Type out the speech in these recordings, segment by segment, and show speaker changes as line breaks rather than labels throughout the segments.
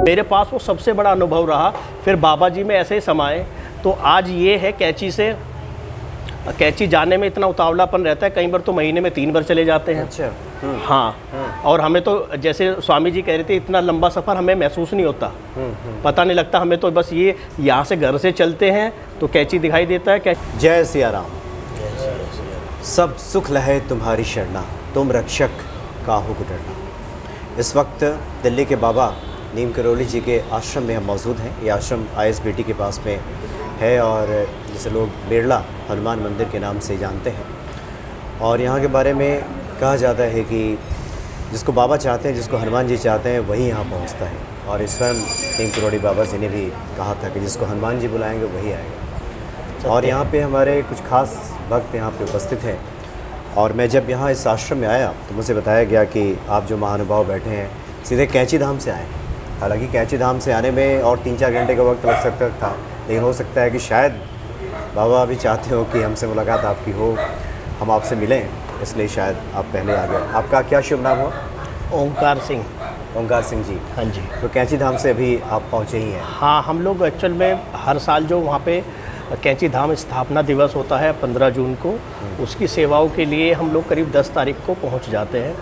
मेरे पास वो सबसे बड़ा अनुभव रहा। फिर बाबा जी में ऐसे ही समाए, तो आज ये है कैंची जाने में इतना उतावलापन रहता है, कई बार तो महीने में 3 बार चले जाते हैं।
अच्छा।
हाँ, और हमें तो जैसे स्वामी जी कह रहे थे, इतना लंबा सफ़र हमें महसूस नहीं होता, पता नहीं लगता हमें, तो बस ये यहाँ से घर से चलते हैं तो कैंची दिखाई देता है।
जय सिया राम। सब सुख लहे तुम्हारी शरणा, तुम रक्षक काहू को डरना। इस वक्त दिल्ली के बाबा नीम करौली जी के आश्रम में हम मौजूद हैं। ये आश्रम ISBT के पास में है और जिसे लोग बिरला हनुमान मंदिर के नाम से जानते हैं। और यहाँ के बारे में कहा जाता है कि जिसको बाबा चाहते हैं, जिसको हनुमान जी चाहते हैं, वही यहाँ पहुँचता है। और इस स्वयं नीम करौली बाबा जी ने भी कहा था कि जिसको हनुमान जी बुलाएंगे वही आएगा। और यहाँ पे हमारे कुछ खास भक्त यहाँ पे उपस्थित हैं। और मैं जब यहाँ इस आश्रम में आया तो मुझे बताया गया कि आप जो महानुभाव बैठे हैं सीधे कैंची धाम से आए। हालांकि कैंची धाम से आने में और 3-4 घंटे का वक्त लग सकता था, लेकिन हो सकता है कि शायद बाबा भी चाहते हो कि हमसे मुलाकात आपकी हो, हम आपसे मिलें, इसलिए शायद आप पहले आ गए। आपका क्या शुभ नाम हुआ?
ओंकार सिंह।
ओंकार सिंह जी।
हाँ जी।
तो कैंची धाम से अभी आप पहुँचे ही हैं?
हाँ, हम लोग एक्चुअल में हर साल जो वहाँ पे कैंची धाम स्थापना दिवस होता है 15 जून को, उसकी सेवाओं के लिए हम लोग करीब 10 तारीख को पहुँच जाते हैं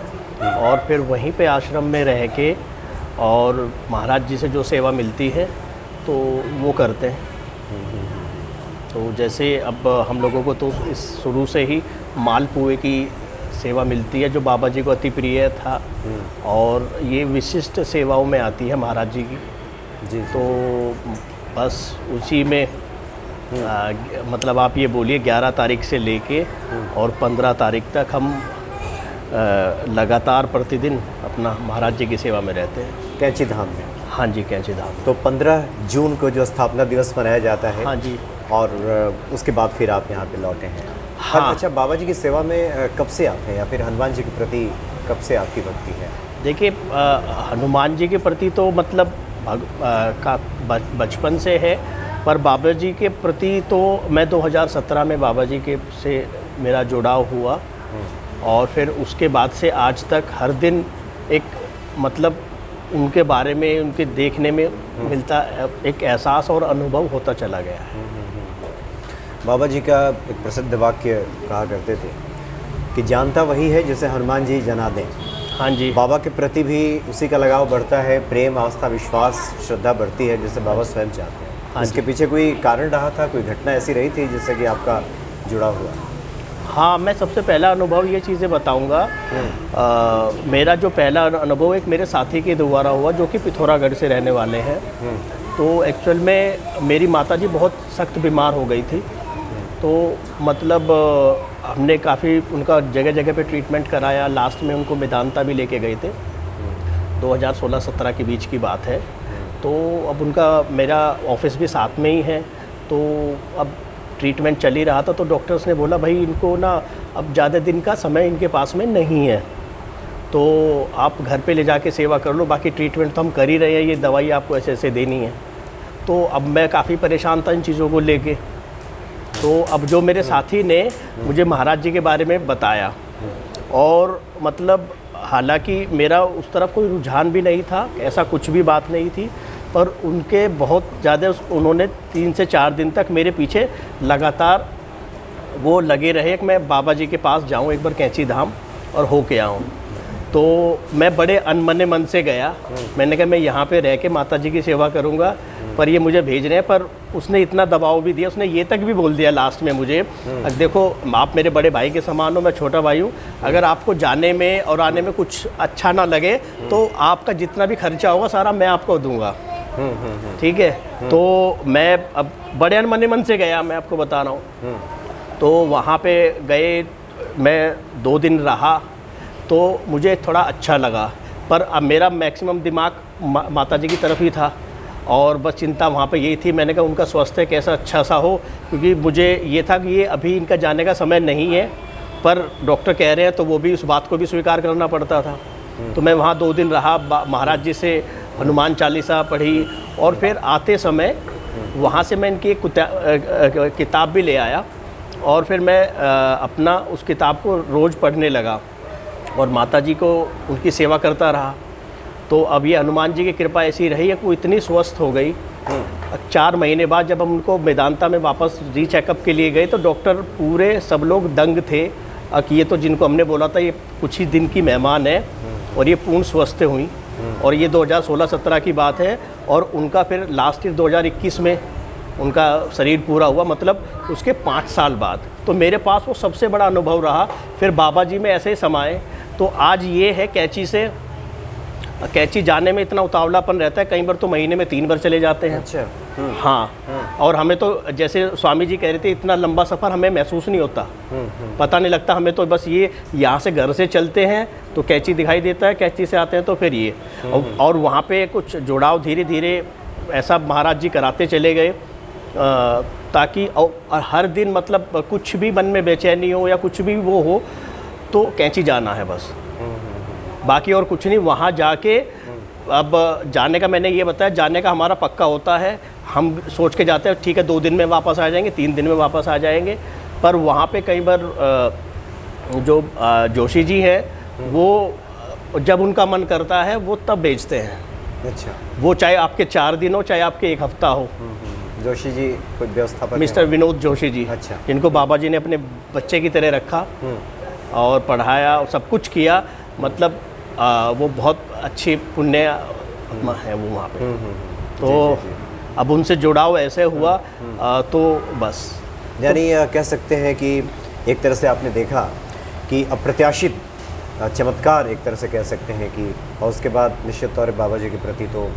और फिर वहीं पे आश्रम में रह के और महाराज जी से जो सेवा मिलती है तो वो करते हैं। तो जैसे अब हम लोगों को तो इस शुरू से ही मालपुए की सेवा मिलती है जो बाबा जी को अति प्रिय था और ये विशिष्ट सेवाओं में आती है महाराज जी की जी। तो बस उसी में मतलब आप ये बोलिए 11 तारीख से लेके और 15 तारीख तक हम लगातार प्रतिदिन अपना महाराज जी की सेवा में रहते हैं
कैंची धाम में।
हाँ जी, कैंची धाम।
तो 15 जून को जो स्थापना दिवस मनाया जाता है।
हाँ जी।
और उसके बाद फिर आप यहाँ पे लौटे हैं।
हाँ।
अच्छा, बाबा जी की सेवा में कब से आप हैं या फिर हनुमान जी के प्रति कब से आपकी भक्ति है?
देखिए, हनुमान जी के प्रति तो मतलब का बचपन से है, पर बाबा जी के प्रति तो मैं 2017 में बाबा जी के से मेरा जुड़ाव हुआ और फिर उसके बाद से आज तक हर दिन एक मतलब उनके बारे में, उनके देखने में मिलता एक एहसास और अनुभव होता चला गया है।
बाबा जी का एक प्रसिद्ध वाक्य कहा करते थे कि जानता वही है जिसे हनुमान जी जना दें।
हाँ जी।
बाबा के प्रति भी उसी का लगाव बढ़ता है, प्रेम, आस्था, विश्वास, श्रद्धा बढ़ती है जैसे बाबा स्वयं चाहते हैं। हाँ, इसके पीछे कोई कारण रहा था, कोई घटना ऐसी रही थी जिससे कि आपका जुड़ाव हुआ?
हाँ, मैं सबसे पहला अनुभव ये चीज़ें बताऊंगा। मेरा जो पहला अनुभव एक मेरे साथी के द्वारा हुआ जो कि पिथौरागढ़ से रहने वाले हैं। तो एक्चुअल में मेरी माताजी बहुत सख्त बीमार हो गई थी, तो मतलब हमने काफ़ी उनका जगह जगह पे ट्रीटमेंट कराया। लास्ट में उनको मेदांता भी लेके गए थे, 2016-17 के बीच की बात है। तो अब उनका मेरा ऑफिस भी साथ में ही है, तो अब ट्रीटमेंट चल ही रहा था। तो डॉक्टर्स ने बोला भाई इनको ना अब ज़्यादा दिन का समय इनके पास में नहीं है, तो आप घर पे ले जाके सेवा कर लो, बाकी ट्रीटमेंट तो हम कर ही रहे हैं, ये दवाई आपको ऐसे ऐसे देनी है। तो अब मैं काफ़ी परेशान था इन चीज़ों को लेके। तो अब जो मेरे साथी ने मुझे महाराज जी के बारे में बताया और मतलब हालांकि मेरा उस तरफ कोई रुझान भी नहीं था, ऐसा कुछ भी बात नहीं थी, पर उनके बहुत ज़्यादा उन्होंने 3 से 4 दिन तक मेरे पीछे लगातार वो लगे रहे कि मैं बाबा जी के पास जाऊं, एक बार कैंची धाम और हो के आऊं। तो मैं बड़े अनमने मन से गया। मैंने कहा मैं यहाँ पे रह के माता जी की सेवा करूँगा, पर ये मुझे भेज रहे हैं। पर उसने इतना दबाव भी दिया, उसने ये तक भी बोल दिया लास्ट में मुझे, देखो आप मेरे बड़े भाई के समान हो, मैं छोटा भाई हूँ, अगर आपको जाने में और आने में कुछ अच्छा ना लगे तो आपका जितना भी खर्चा होगा सारा मैं आपको दूंगा, ठीक है। तो मैं अब बड़े अनमने मन से गया, मैं आपको बता रहा हूँ। तो वहाँ पे गए, मैं 2 दिन रहा तो मुझे थोड़ा अच्छा लगा, पर अब मेरा मैक्सिमम दिमाग माता जी की तरफ ही था और बस चिंता वहाँ पे यही थी। मैंने कहा उनका स्वास्थ्य कैसा अच्छा सा हो, क्योंकि मुझे ये था कि ये अभी इनका जाने का समय नहीं है, पर डॉक्टर कह रहे हैं तो वो भी उस बात को भी स्वीकार करना पड़ता था। तो मैं वहाँ 2 दिन रहा, महाराज जी से हनुमान चालीसा पढ़ी और फिर आते समय वहाँ से मैं इनकी एक किताब भी ले आया और फिर मैं अपना उस किताब को रोज़ पढ़ने लगा और माता जी को उनकी सेवा करता रहा। तो अब ये हनुमान जी की कृपा ऐसी रही है कि वो इतनी स्वस्थ हो गई। 4 महीने बाद जब हम उनको मेदांता में वापस रीचेकअप के लिए गए तो डॉक्टर पूरे सब लोग दंग थे कि ये तो जिनको हमने बोला था ये कुछ ही दिन की मेहमान है और ये पूर्ण स्वस्थ हुई। और ये 2016-17 की बात है और उनका फिर लास्ट ईयर 2021 में उनका शरीर पूरा हुआ, मतलब उसके 5 साल बाद। तो मेरे पास वो सबसे बड़ा अनुभव रहा। फिर बाबा जी में ऐसे ही समाए। तो आज ये है कैंची जाने में इतना उतावलापन रहता है, कई बार तो महीने में 3 बार चले जाते हैं।
अच्छा।
हाँ। और हमें तो जैसे स्वामी जी कह रहे थे इतना लंबा सफ़र हमें महसूस नहीं होता, पता नहीं लगता हमें। तो बस ये यहाँ से घर से चलते हैं तो कैंची दिखाई देता है, कैंची से आते हैं तो फिर ये। और वहाँ पे कुछ जुड़ाव धीरे धीरे ऐसा महाराज जी कराते चले गए ताकि और हर दिन मतलब कुछ भी मन में बेचैनी हो या कुछ भी वो हो तो कैंची जाना है बस, बाकी और कुछ नहीं। वहाँ जाके अब जाने का मैंने ये बताया, जाने का हमारा पक्का होता है। हम सोच के जाते हैं ठीक है 2 दिन में वापस आ जाएंगे, 3 दिन में वापस आ जाएंगे। पर वहाँ पे कई बार जो जोशी जी हैं वो जब उनका मन करता है वो तब बेचते हैं।
अच्छा।
वो चाहे आपके 4 दिन हो चाहे आपके 1 हफ्ता हो।
जोशी जी कोई व्यवस्थापक
मिस्टर विनोद जोशी जी।
अच्छा।
जिनको बाबा जी ने अपने बच्चे की तरह रखा और पढ़ाया और सब कुछ किया, मतलब वो बहुत अच्छी पुण्य आत्मा है वो वहाँ पे। तो अब उनसे जुड़ाव ऐसे हुआ तो बस
यानी कह सकते हैं कि एक तरह से आपने देखा कि अप्रत्याशित चमत्कार एक तरह से कह सकते हैं कि, और उसके बाद निश्चित तौर पर बाबा जी के प्रति तो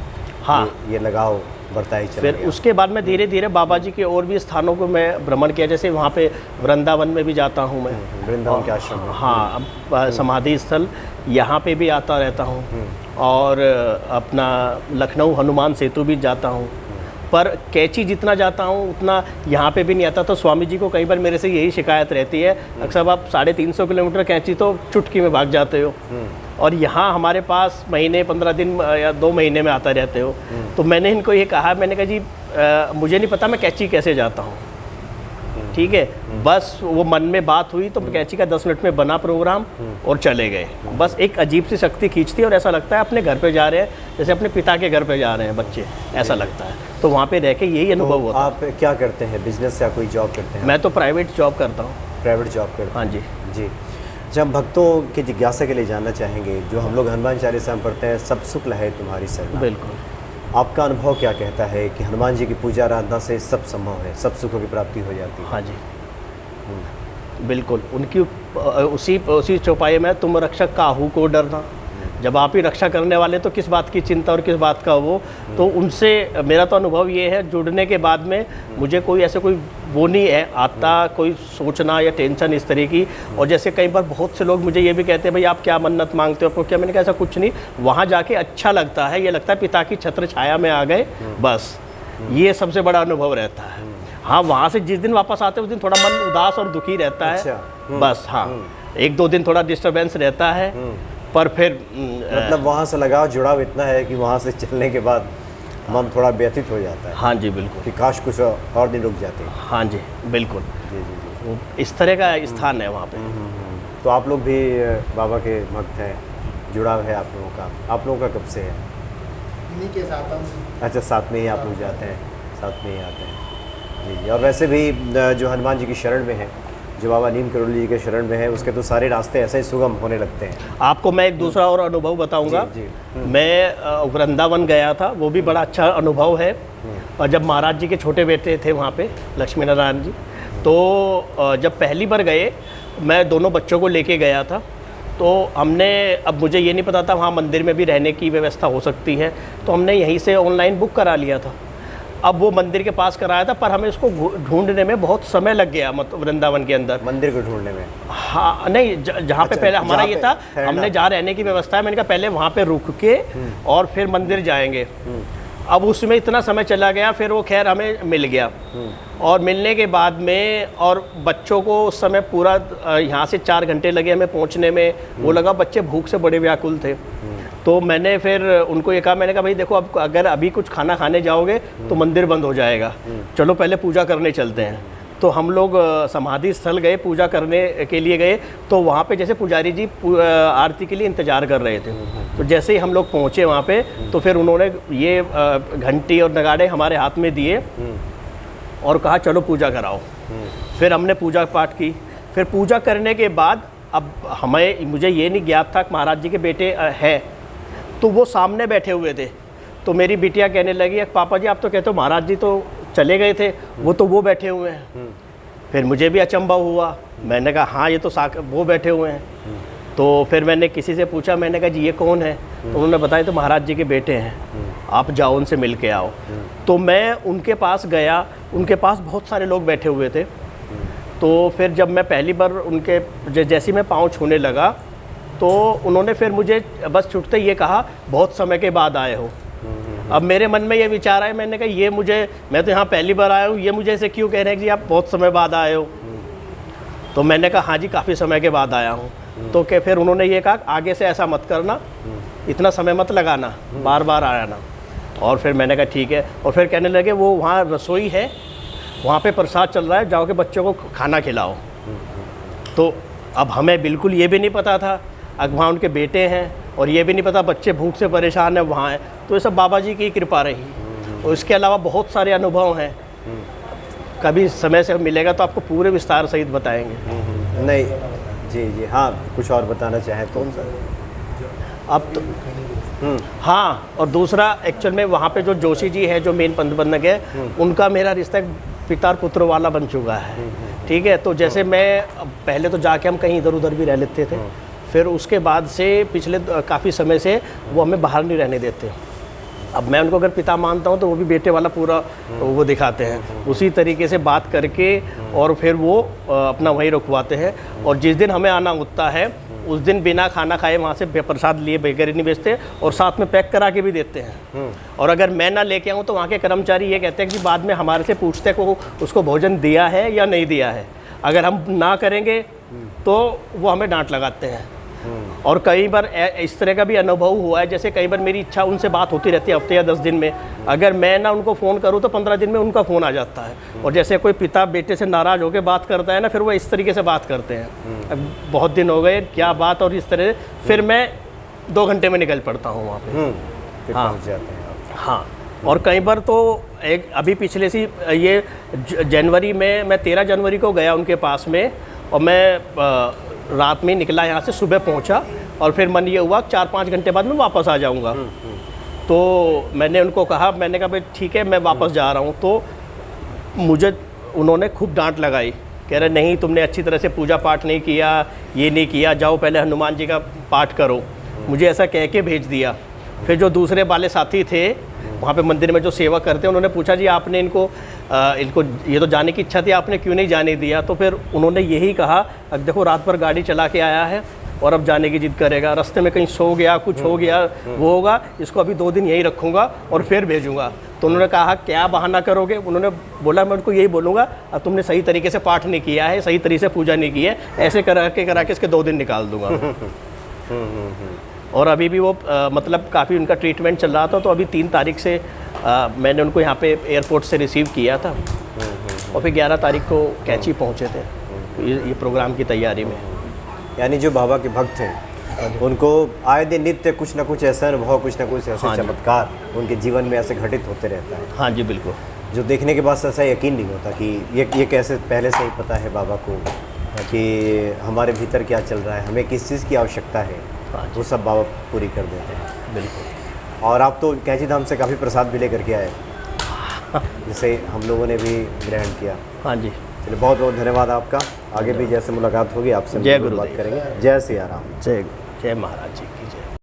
हाँ
ये लगाव बढ़ता ही चला
फिर
गया।
उसके बाद मैं धीरे धीरे बाबा जी के और भी स्थानों को मैं भ्रमण किया, जैसे वहाँ पे वृंदावन में भी जाता हूँ मैं,
वृंदावन के आश्रम में।
हाँ, अब समाधि स्थल यहाँ पे भी आता रहता हूँ और अपना लखनऊ हनुमान सेतु भी जाता हूँ। पर कैंची जितना जाता हूँ उतना यहाँ पे भी नहीं आता। तो स्वामी जी को कई बार मेरे से यही शिकायत रहती है, अक्सर आप 350 किलोमीटर कैंची तो चुटकी में भाग जाते हो और यहाँ हमारे पास महीने 15 दिन या 2 महीने में आता रहते हो। तो मैंने इनको ये कहा, मैंने कहा जी मुझे नहीं पता मैं कैंची कैसे जाता हूँ, ठीक है। बस वो मन में बात हुई तो कैंची का 10 मिनट में बना प्रोग्राम और चले गए। बस एक अजीब सी शक्ति खींचती है और ऐसा लगता है अपने घर पे जा रहे हैं, जैसे अपने पिता के घर पे जा रहे हैं बच्चे, ऐसा लगता है। तो वहाँ पे रह के यही अनुभव होता है।
आप क्या करते हैं, बिजनेस या कोई जॉब करते हैं?
मैं तो प्राइवेट जॉब करता हूँ।
प्राइवेट जॉब करते हैं?
हाँ जी
जी। जब भक्तों की जिज्ञासा के लिए जानना चाहेंगे, जो हम लोग हनुमान चालीसा में पढ़ते हैं, सब सुख लहे तुम्हारी शरण,
बिल्कुल,
आपका अनुभव क्या कहता है कि हनुमान जी की पूजा आराधना से सब संभव है, सब सुखों की प्राप्ति हो जाती है?
हाँ जी बिल्कुल। उनकी उसी चौपाई में तुम रक्षक काहू को डरना, जब आप ही रक्षा करने वाले तो किस बात की चिंता और किस बात का वो। तो उनसे मेरा तो अनुभव ये है, जुड़ने के बाद में मुझे कोई ऐसे कोई वो नहीं है आता, कोई सोचना या टेंशन इस तरह की। और जैसे कई बार बहुत से लोग मुझे ये भी कहते हैं भाई आप क्या मन्नत मांगते हो, आपको क्या, मैंने कहा ऐसा कुछ नहीं, वहाँ जाके अच्छा लगता है, ये लगता है पिता की छत्र छाया में आ गए, बस ये सबसे बड़ा अनुभव रहता है। हाँ, वहाँ से जिस दिन वापस आते हैं उस दिन थोड़ा मन उदास और दुखी रहता है।
अच्छा।
बस हाँ, 1-2 दिन थोड़ा डिस्टर्बेंस रहता है, पर फिर
मतलब वहाँ से लगाव जुड़ाव इतना है कि वहाँ से चलने के बाद मन थोड़ा व्यथित हो जाता है।
हाँ जी बिल्कुल,
कि काश कुछ और दिन रुक जाते।
हाँ जी बिल्कुल,
जी जी जी।
वो इस तरह का स्थान है वहाँ पे।
तो आप लोग भी बाबा के भक्त हैं, जुड़ाव है आप लोगों का? आप लोगों का कब से है?
इन्हीं के साथ हम।
अच्छा, साथ में ही आप लोग जाते हैं, साथ में ही आते हैं। जी जी। और वैसे भी जो हनुमान जी की शरण में है, जो बाबा नीम करोली जी के शरण में है, उसके तो सारे रास्ते ऐसे ही सुगम होने लगते हैं।
आपको मैं एक दूसरा और अनुभव बताऊंगा।
जी।
मैं वृंदावन गया था, वो भी बड़ा अच्छा अनुभव है। और जब महाराज जी के छोटे बेटे थे वहाँ पे लक्ष्मी नारायण जी, तो जब पहली बार गए मैं दोनों बच्चों को लेके गया था। तो हमने, अब मुझे ये नहीं पता था वहाँ मंदिर में भी रहने की व्यवस्था हो सकती है, तो हमने यहीं से ऑनलाइन बुक करा लिया था। अब वो मंदिर के पास कराया था, पर हमें उसको ढूंढने में बहुत समय लग गया, मतलब वृंदावन के अंदर
मंदिर को ढूंढने में।
हाँ नहीं, जहाँ पे पहले हमारा ये था, हमने जहाँ रहने की व्यवस्था है, मैंने कहा पहले वहाँ पे रुक के और फिर मंदिर जाएंगे। अब उसमें इतना समय चला गया, फिर वो खैर हमें मिल गया। और मिलने के बाद में, और बच्चों को उस समय पूरा यहाँ से 4 घंटे लगे हमें पहुँचने में। वो लगा बच्चे भूख से बड़े व्याकुल थे। तो मैंने फिर उनको ये कहा, मैंने कहा भाई देखो, अब अगर अभी कुछ खाना खाने जाओगे तो मंदिर बंद हो जाएगा, चलो पहले पूजा करने चलते हैं। तो हम लोग समाधि स्थल गए, पूजा करने के लिए गए। तो वहाँ पे जैसे पुजारी जी आरती के लिए इंतज़ार कर रहे थे। तो जैसे ही हम लोग पहुँचे वहाँ पे, तो फिर उन्होंने ये घंटी और नगाड़े हमारे हाथ में दिए और कहा चलो पूजा कराओ। फिर हमने पूजा पाठ की। फिर पूजा करने के बाद अब मुझे ये नहीं ज्ञात था कि महाराज जी के बेटे है, तो वो सामने बैठे हुए थे। तो मेरी बिटिया कहने लगी, पापा जी आप तो कहते हो महाराज जी तो चले गए थे, वो बैठे हुए हैं। फिर मुझे भी अचंभा हुआ। मैंने कहा हाँ ये तो वो बैठे हुए हैं। तो फिर मैंने किसी से पूछा, मैंने कहा जी ये कौन है? तो उन्होंने बताया तो महाराज जी के बेटे हैं, आप जाओ उनसे मिल के आओ। तो मैं उनके पास गया, उनके पास बहुत सारे लोग बैठे हुए थे। तो फिर जब मैं पहली बार उनके जैसे मैं पाँव छूने लगा, तो उन्होंने फिर मुझे बस छूटते ये कहा बहुत समय के बाद आए हो। अब मेरे मन में ये विचार आया, मैंने कहा मैं तो यहाँ पहली बार आया हूँ, ये मुझे ऐसे क्यों कह रहे हैं कि आप बहुत समय बाद आए हो? तो मैंने कहा हाँ जी काफ़ी समय के बाद आया हूँ। तो क्या फिर उन्होंने ये कहा आगे से ऐसा मत करना, इतना समय मत लगाना, बार बार आना। और फिर मैंने कहा ठीक है। और फिर कहने लगे वो वहाँ रसोई है, वहाँ पे प्रसाद चल रहा है, जाओ के बच्चों को खाना खिलाओ। तो अब हमें बिल्कुल ये भी नहीं पता था, अब वहाँ उनके बेटे हैं और ये भी नहीं पता बच्चे भूख से परेशान है वहाँ है। तो ये सब बाबा जी की कृपा रही। और इसके अलावा बहुत सारे अनुभव हैं, कभी समय से मिलेगा तो आपको पूरे विस्तार सहित बताएंगे।
नहीं जी जी हाँ, कुछ और बताना चाहें तो
अब तो हाँ। और दूसरा एक्चुअल में वहाँ पे जो जोशी जी है, जो मेन पंथबंधक है, उनका मेरा रिश्ता पिता और पुत्र वाला बन चुका है। ठीक है। तो जैसे मैं पहले तो जाके हम कहीं इधर उधर भी रह लेते थे, फिर उसके बाद से पिछले काफ़ी समय से वो हमें बाहर नहीं रहने देते। अब मैं उनको अगर पिता मानता हूँ तो वो भी बेटे वाला पूरा वो दिखाते हैं, उसी तरीके से बात करके और फिर वो अपना वहीं रुकवाते हैं। और जिस दिन हमें आना होता है उस दिन बिना खाना खाए वहाँ से प्रसाद लिए बगैर नहीं बेचते और साथ में पैक करा के भी देते हैं। और अगर मैं ना लेके आऊँ तो वहाँ के कर्मचारी ये कहते हैं कि बाद में हमारे से पूछते हैं को उसको भोजन दिया है या नहीं दिया है। अगर हम ना करेंगे तो वो हमें डांट लगाते हैं। और कई बार इस तरह का भी अनुभव हुआ है, जैसे कई बार मेरी इच्छा उनसे बात होती रहती है हफ्ते या 10 दिन में, अगर मैं ना उनको फ़ोन करूँ तो 15 दिन में उनका फ़ोन आ जाता है। और जैसे कोई पिता बेटे से नाराज़ होकर बात करता है ना, फिर वो इस तरीके से बात करते हैं, अब बहुत दिन हो गए क्या बात, और इस तरह फिर मैं 2 घंटे में निकल पड़ता हूँ वहाँ पर।
हाँ जाते हैं।
हाँ। और कई बार तो अभी पिछले सी ये जनवरी में मैं 13 जनवरी को गया उनके पास में, और मैं रात में निकला यहाँ से, सुबह पहुँचा और फिर मन ये हुआ 4-5 घंटे बाद मैं वापस आ जाऊँगा। तो मैंने उनको कहा, मैंने कहा भाई ठीक है मैं वापस जा रहा हूँ। तो मुझे उन्होंने खूब डांट लगाई, कह रहे नहीं तुमने अच्छी तरह से पूजा पाठ नहीं किया, ये नहीं किया, जाओ पहले हनुमान जी का पाठ करो। मुझे ऐसा कह के भेज दिया। फिर जो दूसरे वाले साथी थे वहाँ पे मंदिर में जो सेवा करते हैं, उन्होंने पूछा जी आपने इनको ये तो जाने की इच्छा थी, आपने क्यों नहीं जाने दिया? तो फिर उन्होंने यही कहा देखो रात भर गाड़ी चला के आया है और अब जाने की जिद करेगा, रास्ते में कहीं सो गया, कुछ हो गया, वो होगा, इसको अभी 2 दिन यहीं रखूँगा और फिर भेजूँगा। तो उन्होंने कहा क्या बहाना करोगे? उन्होंने बोला मैं उनको यही बोलूँगा अब तुमने सही तरीके से पाठ नहीं किया है, सही तरीके से पूजा नहीं की है, ऐसे करा के इसके 2 दिन निकाल दूँगा। और अभी भी वो मतलब काफ़ी उनका ट्रीटमेंट चल रहा था। तो अभी 3 तारीख से मैंने उनको यहाँ पे एयरपोर्ट से रिसीव किया था और फिर 11 तारीख को कैंची पहुँचे थे ये प्रोग्राम की तैयारी में।
यानी जो बाबा के भक्त हैं उनको आए दिन नित्य कुछ ना कुछ ऐसा अनुभव, कुछ ना कुछ ऐसे चमत्कार उनके जीवन में ऐसे घटित होते रहता है।
हाँ जी बिल्कुल।
जो देखने के बाद ऐसा यकीन नहीं होता कि ये कैसे पहले से ही पता है बाबा को कि हमारे भीतर क्या चल रहा है, हमें किस चीज़ की आवश्यकता है, वो सब बाबा पूरी कर देते हैं।
बिल्कुल।
और आप तो कैंची धाम से काफ़ी प्रसाद भी लेकर के आए, जिसे हम लोगों ने भी ग्रहण किया।
हाँ जी।
चलिए बहुत बहुत धन्यवाद आपका। आगे भी जैसे मुलाकात होगी आपसे
जय गुरु
बात करेंगे। जय सिया राम।
जय महाराज जी की जय।